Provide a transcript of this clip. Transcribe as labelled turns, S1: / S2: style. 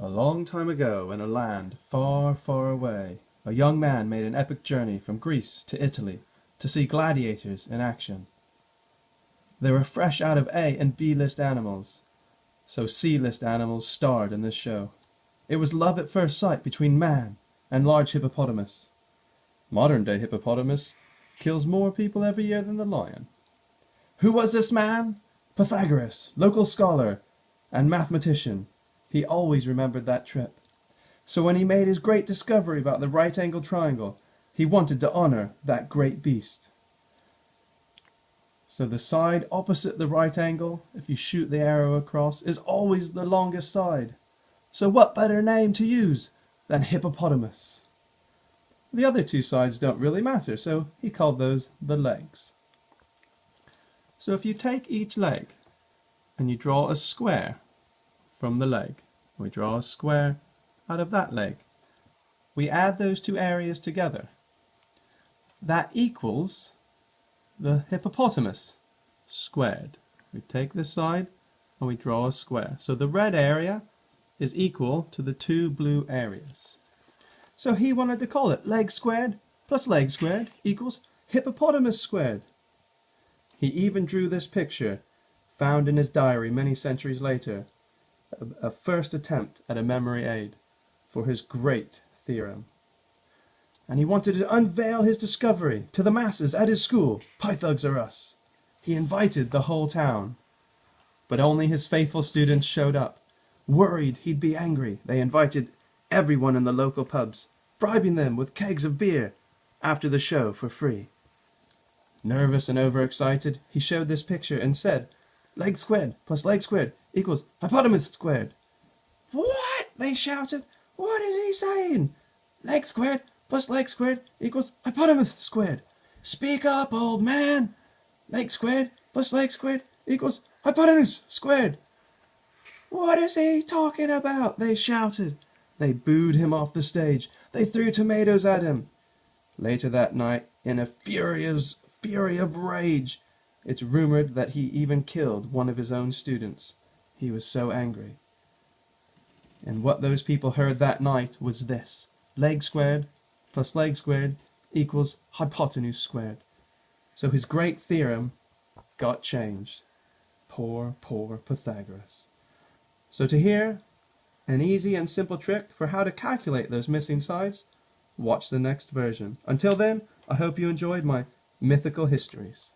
S1: A long time ago, in a land far, far away, a young man made an epic journey from Greece to Italy to see gladiators in action. They were fresh out of A and B list animals, so C list animals starred in this show. It was love at first sight between man and large hippopotamus. Modern day hippopotamus kills more people every year than the lion. Who was this man? Pythagoras, local scholar and mathematician. He always remembered that trip. So when he made his great discovery about the right-angled triangle, he wanted to honor that great beast. So the side opposite the right angle, if you shoot the arrow across, is always the longest side. So what better name to use than hippopotamus? The other two sides don't really matter, so he called those the legs. So if you take each leg and you draw a square from the leg, we draw a square out of that leg, we add those two areas together. That equals the hippopotamus squared. We take this side and we draw a square. So the red area is equal to the two blue areas. So he wanted to call it leg squared plus leg squared equals hippopotamus squared. He even drew this picture, found in his diary many centuries later, a first attempt at a memory aid for his great theorem. And he wanted to unveil his discovery to the masses at his school, Pythagoras. He invited the whole town, but only his faithful students showed up. Worried he'd be angry, they invited everyone in the local pubs, bribing them with kegs of beer after the show for free. Nervous and overexcited, he showed this picture and said, "Leg squared plus leg squared equals hippopotamus squared." "What?" they shouted. "What is he saying? Leg squared plus leg squared equals hippopotamus squared. Speak up, old man. Leg squared plus leg squared equals hippopotamus squared." "What is he talking about?" they shouted. They booed him off the stage. They threw tomatoes at him. Later that night, in a fury of rage, it's rumored that he even killed one of his own students. He was so angry. And what those people heard that night was this: leg squared plus leg squared equals hypotenuse squared. So his great theorem got changed. Poor, poor Pythagoras. So to hear an easy and simple trick for how to calculate those missing sides, watch the next version. Until then, I hope you enjoyed my mythical histories.